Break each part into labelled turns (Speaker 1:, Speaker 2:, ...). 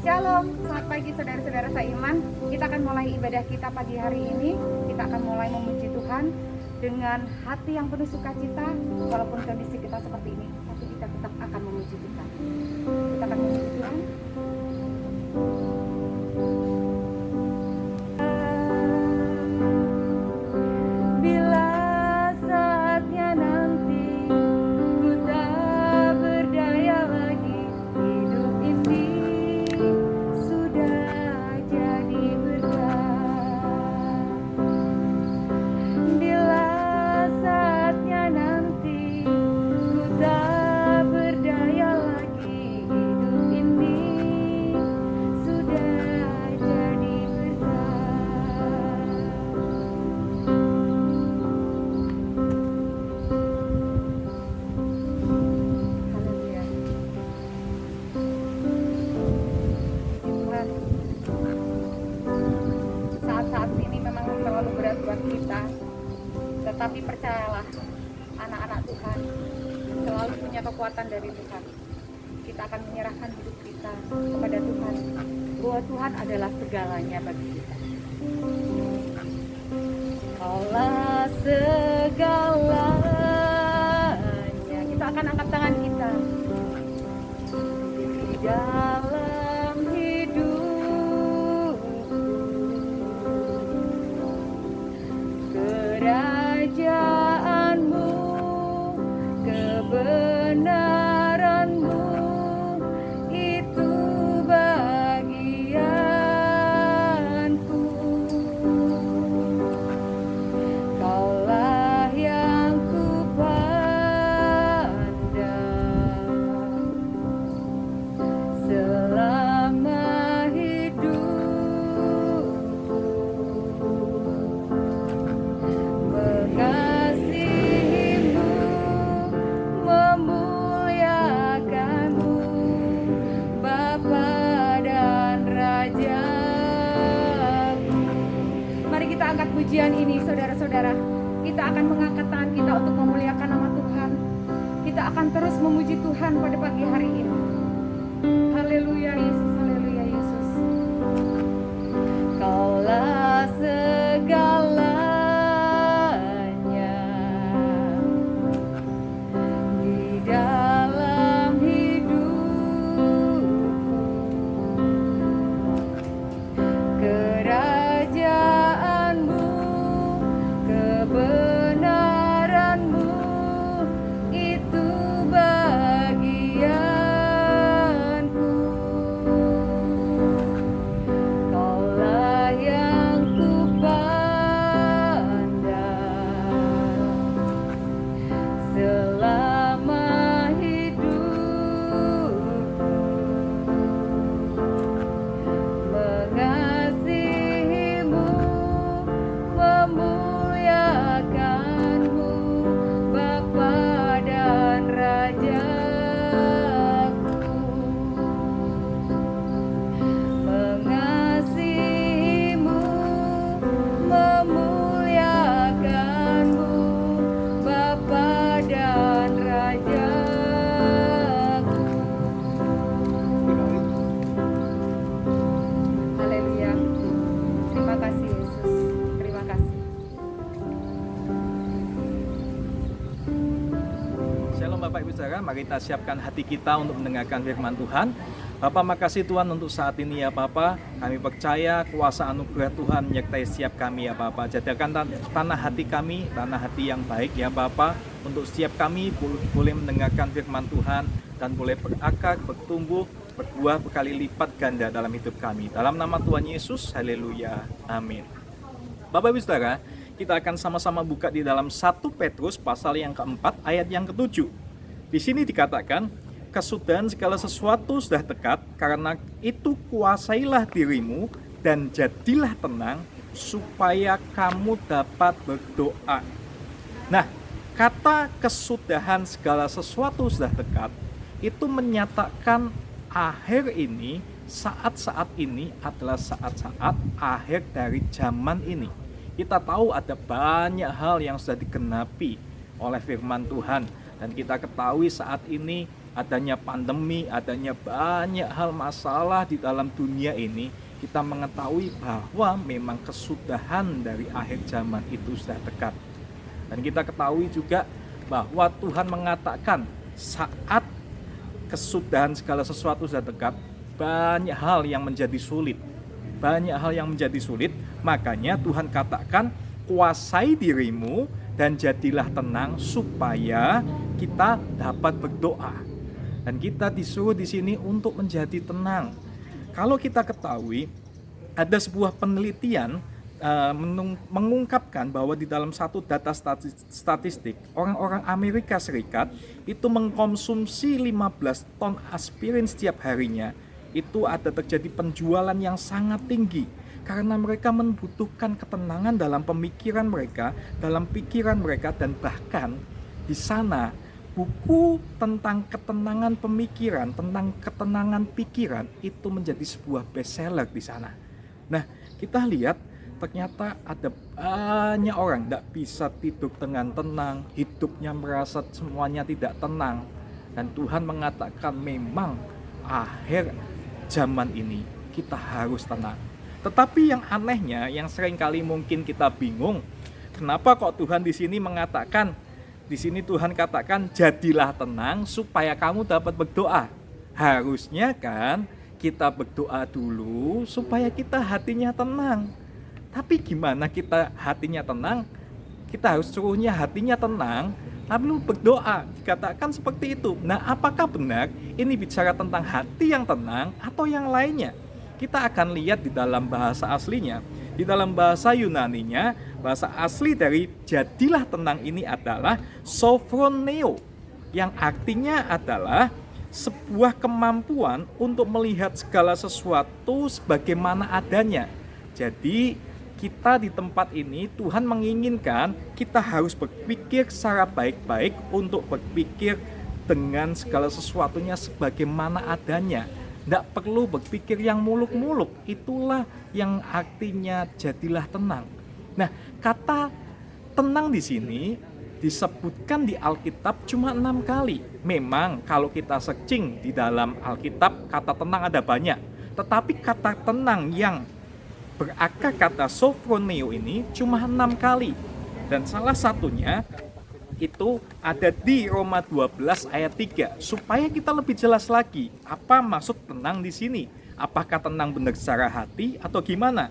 Speaker 1: Shalom, selamat pagi saudara-saudara seiman. Kita akan mulai ibadah kita pagi hari ini. Kita akan mulai memuji Tuhan dengan hati yang penuh sukacita. Walaupun kondisi kita seperti ini, tapi kita tetap akan memuji Tuhan. Kita akan memuji Tuhan. Bila saatnya nanti ku tak berdaya lagi, hidup ini sudah jadi berkah. Bila saatnya nanti ku tak berdaya lagi, hidup ini sudah jadi berkah. Haleluya. Tuhan, saat-saat ini memang terlalu berat buat kita, tetapi percayalah, anak-anak Tuhan selalu punya kekuatan dari Tuhan. Kita akan menyerahkan hidup kita kepada Tuhan, bahwa Tuhan adalah segalanya bagi kita. Kaulah segalanya. Kita akan angkat tangan kita di dalam hidup, kerajaanmu, kebenaranmu, itu bagianku. Kaulah yang kupandang selama hidupku, mengasihimu, memuliakanmu, Bapa dan Rajaku. Mari kita angkat pujian ini, saudara-saudara. Kita akan mengangkat tangan kita untuk memuliakan nama Tuhan. Kita akan terus memuji Tuhan pada pagi hari ini. Haleluya Yesus, haleluya Yesus. Kaulah segalanya di dalam hidupku, kerajaanmu, kebenaranmu, itu bagianku. Kaulah yang kupandang selama hidupku, mengasihimu, memuliakanmu, Bapa dan Rajaku. Mengasihimu, memuliakanmu, Bapa dan Rajaku. Haleluya. Terima kasih Yesus. Terima kasih.
Speaker 2: Shalom Bapak Ibu Saudara, mari kita siapkan hati kita untuk mendengarkan firman Tuhan. Bapak, makasih Tuhan untuk saat ini ya Bapak. Kami percaya kuasa anugerah Tuhan menyertai setiap kami ya Bapak. Jadikan tanah hati kami, tanah hati yang baik ya Bapak. Untuk setiap kami boleh mendengarkan firman Tuhan dan boleh berakar, bertumbuh, berbuah berkali lipat ganda dalam hidup kami. Dalam nama Tuhan Yesus, haleluya, amin. Bapak Ibu Saudara, kita akan sama-sama buka di dalam 1 Petrus pasal yang keempat ayat yang ketujuh. Di sini dikatakan, kesudahan segala sesuatu sudah dekat, karena itu kuasailah dirimu dan jadilah tenang supaya kamu dapat berdoa. Nah, kata kesudahan segala sesuatu sudah dekat itu menyatakan akhir ini, saat-saat ini adalah saat-saat akhir dari zaman ini. Kita tahu ada banyak hal yang sudah digenapi oleh firman Tuhan, dan kita ketahui saat ini adanya pandemi, adanya banyak hal masalah di dalam dunia ini, kita mengetahui bahwa memang kesudahan dari akhir zaman itu sudah dekat. Dan kita ketahui juga bahwa Tuhan mengatakan saat kesudahan segala sesuatu sudah dekat, banyak hal yang menjadi sulit. Banyak hal yang menjadi sulit, makanya Tuhan katakan, kuasai dirimu dan jadilah tenang supaya kita dapat berdoa. Dan kita disuruh di sini untuk menjadi tenang. Kalau kita ketahui, ada sebuah penelitian mengungkapkan bahwa di dalam satu data statistik, orang-orang Amerika Serikat itu mengkonsumsi 15 ton aspirin setiap harinya. Itu ada terjadi penjualan yang sangat tinggi karena mereka membutuhkan ketenangan dalam pemikiran mereka, dalam pikiran mereka, dan bahkan di sana buku tentang ketenangan pemikiran, tentang ketenangan pikiran itu menjadi sebuah bestseller di sana. Nah, kita lihat ternyata ada banyak orang tidak bisa tidur dengan tenang, hidupnya merasa semuanya tidak tenang. Dan Tuhan mengatakan memang akhir zaman ini kita harus tenang. Tetapi yang anehnya, yang seringkali mungkin kita bingung, kenapa kok Tuhan di sini mengatakan, di sini Tuhan katakan jadilah tenang supaya kamu dapat berdoa. Harusnya kan kita berdoa dulu supaya kita hatinya tenang. Tapi gimana kita hatinya tenang? Kita harus suruhnya hatinya tenang, lalu berdoa. Dikatakan seperti itu. Nah, apakah benar ini bicara tentang hati yang tenang atau yang lainnya? Kita akan lihat di dalam bahasa aslinya. Di dalam bahasa Yunaninya, bahasa asli dari jadilah tenang ini adalah sophroneo, yang artinya adalah sebuah kemampuan untuk melihat segala sesuatu sebagaimana adanya. Jadi kita di tempat ini, Tuhan menginginkan kita harus berpikir secara baik-baik untuk berpikir dengan segala sesuatunya sebagaimana adanya. Tidak perlu berpikir yang muluk-muluk. Itulah yang artinya jadilah tenang. Nah, kata tenang di sini disebutkan di Alkitab cuma 6 kali. Memang kalau kita searching di dalam Alkitab, kata tenang ada banyak. Tetapi kata tenang yang berakar kata sophroneo ini cuma 6 kali. Dan salah satunya itu ada di Roma 12 ayat 3. Supaya kita lebih jelas lagi apa maksud tenang di sini. Apakah tenang benar secara hati atau gimana?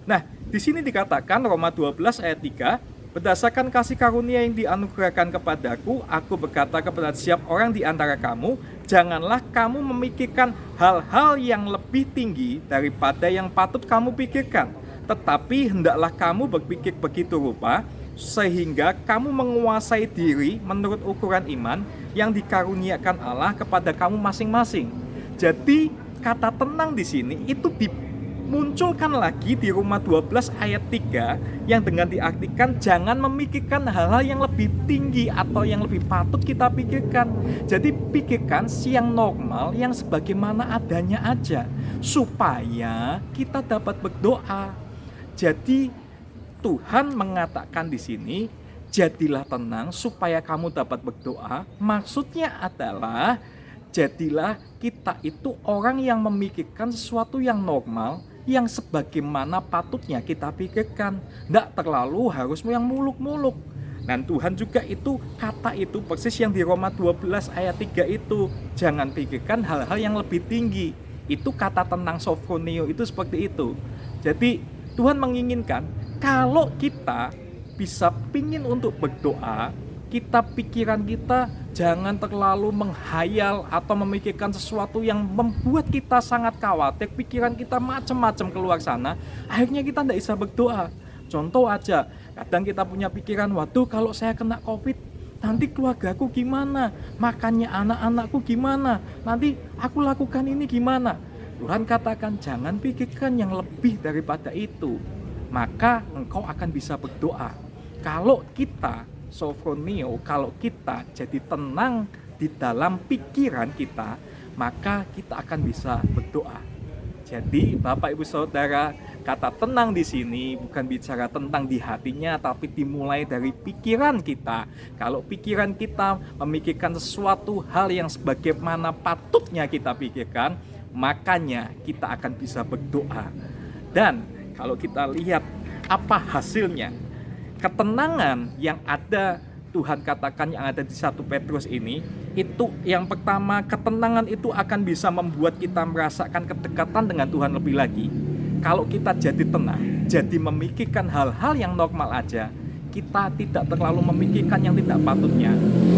Speaker 2: Nah, di sini dikatakan Roma 12 ayat 3, berdasarkan kasih karunia yang dianugerahkan kepadaku, aku berkata kepada setiap orang di antara kamu, janganlah kamu memikirkan hal-hal yang lebih tinggi daripada yang patut kamu pikirkan. Tetapi hendaklah kamu berpikir begitu rupa, sehingga kamu menguasai diri menurut ukuran iman yang dikaruniakan Allah kepada kamu masing-masing. Jadi kata tenang di sini itu dimunculkan lagi di Roma 12 ayat 3 yang dengan diartikan jangan memikirkan hal-hal yang lebih tinggi atau yang lebih patut kita pikirkan. Jadi pikirkan yang normal, yang sebagaimana adanya aja supaya kita dapat berdoa. Jadi Tuhan mengatakan di sini, jadilah tenang supaya kamu dapat berdoa. Maksudnya adalah jadilah kita itu orang yang memikirkan sesuatu yang normal, yang sebagaimana patutnya kita pikirkan. Tidak terlalu harus yang muluk-muluk. Dan Tuhan juga itu, kata itu persis yang di Roma 12 ayat 3 itu. Jangan pikirkan hal-hal yang lebih tinggi. Itu kata tenang sophroneo itu seperti itu. Jadi Tuhan menginginkan kalau kita bisa pingin untuk berdoa, kita pikiran kita jangan terlalu menghayal atau memikirkan sesuatu yang membuat kita sangat khawatir, pikiran kita macam-macam keluar sana, akhirnya kita tidak bisa berdoa. Contoh aja, kadang kita punya pikiran, waduh kalau saya kena COVID, nanti keluargaku gimana, makannya anak-anakku gimana, nanti aku lakukan ini gimana. Tuhan katakan jangan pikirkan yang lebih daripada itu, maka engkau akan bisa berdoa. Kalau kita sophroneo, kalau kita jadi tenang di dalam pikiran kita, maka kita akan bisa berdoa. Jadi Bapak Ibu Saudara, Kata tenang di sini bukan bicara tentang di hatinya, tapi dimulai dari pikiran kita. Kalau pikiran kita memikirkan sesuatu hal yang sebagaimana patutnya kita pikirkan, makanya kita akan bisa berdoa. Dan kalau kita lihat apa hasilnya, ketenangan yang ada, Tuhan katakan yang ada di 1 Petrus ini, itu yang pertama, ketenangan itu akan bisa membuat kita merasakan kedekatan dengan Tuhan lebih lagi. Kalau kita jadi tenang, jadi memikirkan hal-hal yang normal aja, kita tidak terlalu memikirkan yang tidak patutnya,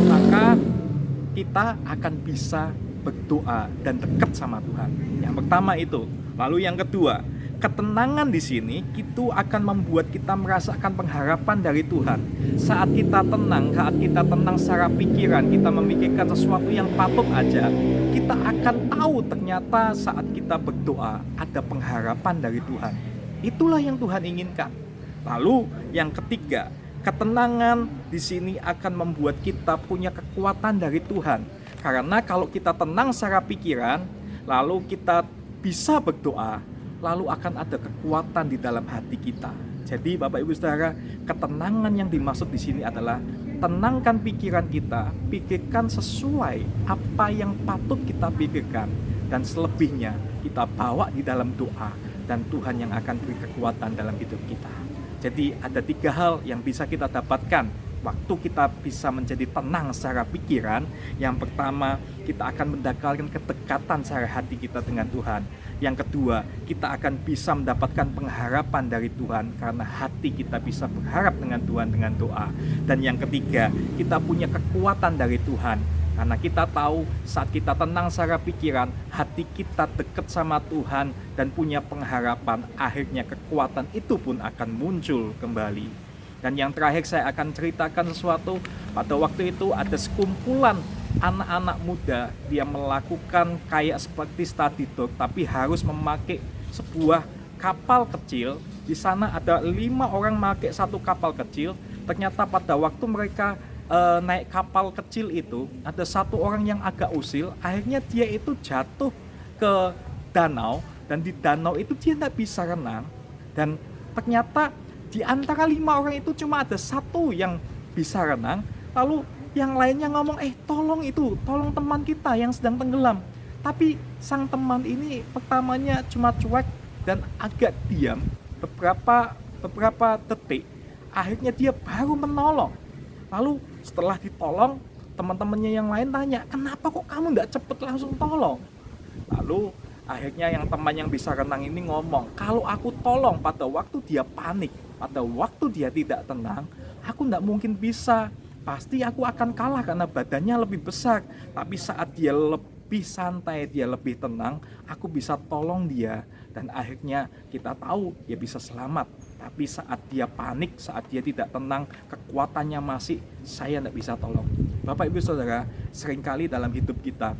Speaker 2: maka kita akan bisa berdoa dan dekat sama Tuhan. Yang pertama itu. Lalu yang kedua, ketenangan di sini itu akan membuat kita merasakan pengharapan dari Tuhan. Saat kita tenang secara pikiran, kita memikirkan sesuatu yang patut aja, kita akan tahu ternyata saat kita berdoa ada pengharapan dari Tuhan. Itulah yang Tuhan inginkan. Lalu yang ketiga, ketenangan di sini akan membuat kita punya kekuatan dari Tuhan. Karena kalau kita tenang secara pikiran, lalu kita bisa berdoa, lalu akan ada kekuatan di dalam hati kita. Jadi Bapak Ibu Saudara, ketenangan yang dimaksud di sini adalah tenangkan pikiran kita, pikirkan sesuai apa yang patut kita pikirkan, dan selebihnya kita bawa di dalam doa, dan Tuhan yang akan beri kekuatan dalam hidup kita. Jadi ada 3 hal yang bisa kita dapatkan waktu kita bisa menjadi tenang secara pikiran. Yang pertama, kita akan mendapatkan kedekatan secara hati kita dengan Tuhan. Yang kedua, kita akan bisa mendapatkan pengharapan dari Tuhan karena hati kita bisa berharap dengan Tuhan dengan doa. Dan yang ketiga, kita punya kekuatan dari Tuhan karena kita tahu saat kita tenang secara pikiran, hati kita dekat sama Tuhan dan punya pengharapan, akhirnya kekuatan itu pun akan muncul kembali. Dan yang terakhir saya akan ceritakan sesuatu. Pada waktu itu ada sekumpulan anak-anak muda, dia melakukan kayak seperti study tour, tapi harus memakai sebuah kapal kecil. Di sana ada 5 orang memakai satu kapal kecil. Ternyata pada waktu mereka naik kapal kecil itu, ada 1 orang yang agak usil. Akhirnya dia itu jatuh ke danau, dan di danau itu dia tidak bisa renang. Dan ternyata di antara 5 orang itu cuma ada 1 yang bisa renang. Lalu yang lainnya ngomong, tolong teman kita yang sedang tenggelam. Tapi sang teman ini pertamanya cuma cuek dan agak diam beberapa detik. Akhirnya dia baru menolong. Lalu setelah ditolong, teman-temannya yang lain tanya, kenapa kok kamu nggak cepet langsung tolong? Lalu akhirnya yang teman yang bisa renang ini ngomong, kalau aku tolong pada waktu dia panik, pada waktu dia tidak tenang, aku nggak mungkin bisa. Pasti aku akan kalah karena badannya lebih besar. Tapi saat dia lebih santai, dia lebih tenang, aku bisa tolong dia. Dan akhirnya kita tahu dia bisa selamat. Tapi saat dia panik, saat dia tidak tenang, kekuatannya masih, saya tidak bisa tolong. Bapak Ibu Saudara, seringkali dalam hidup kita,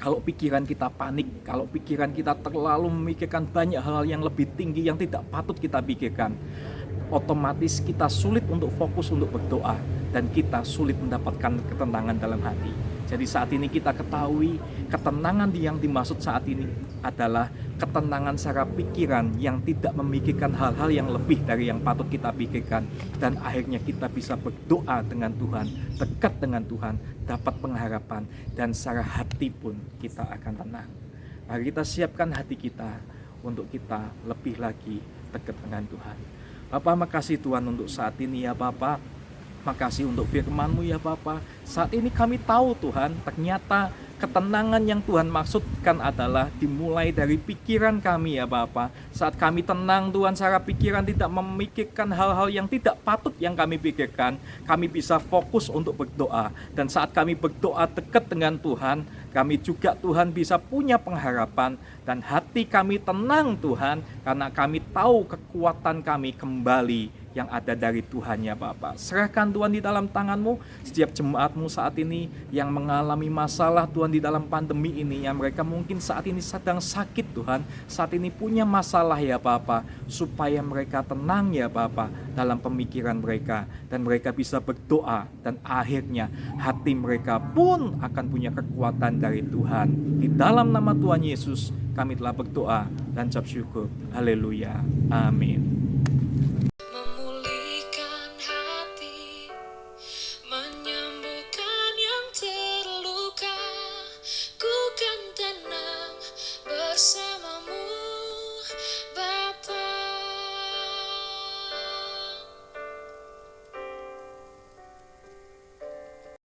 Speaker 2: kalau pikiran kita panik, kalau pikiran kita terlalu memikirkan banyak hal yang lebih tinggi yang tidak patut kita pikirkan, otomatis kita sulit untuk fokus untuk berdoa dan kita sulit mendapatkan ketenangan dalam hati. Jadi saat ini kita ketahui ketenangan yang dimaksud saat ini adalah ketenangan secara pikiran yang tidak memikirkan hal-hal yang lebih dari yang patut kita pikirkan, dan akhirnya kita bisa berdoa dengan Tuhan, dekat dengan Tuhan, dapat pengharapan, dan secara hati pun kita akan tenang. Mari kita siapkan hati kita untuk kita lebih lagi dekat dengan Tuhan. Bapa, makasih Tuhan untuk saat ini ya Bapa. Makasih untuk firman-Mu ya Bapa. Saat ini kami tahu Tuhan, ternyata ketenangan yang Tuhan maksudkan adalah dimulai dari pikiran kami ya Bapa. Saat kami tenang Tuhan, secara pikiran tidak memikirkan hal-hal yang tidak patut yang kami pikirkan, kami bisa fokus untuk berdoa. Dan saat kami berdoa dekat dengan Tuhan, kami juga Tuhan bisa punya pengharapan dan hati kami tenang Tuhan, karena kami tahu kekuatan kami kembali yang ada dari Tuhan ya Bapak. Serahkan Tuhan di dalam tangan-Mu setiap jemaat-Mu saat ini yang mengalami masalah Tuhan di dalam pandemi ini, yang mereka mungkin saat ini sedang sakit Tuhan, saat ini punya masalah ya Bapak, supaya mereka tenang ya Bapak dalam pemikiran mereka, dan mereka bisa berdoa, dan akhirnya hati mereka pun akan punya kekuatan dari Tuhan. Di dalam nama Tuhan Yesus kami telah berdoa dan ucap syukur. Haleluya. Amin.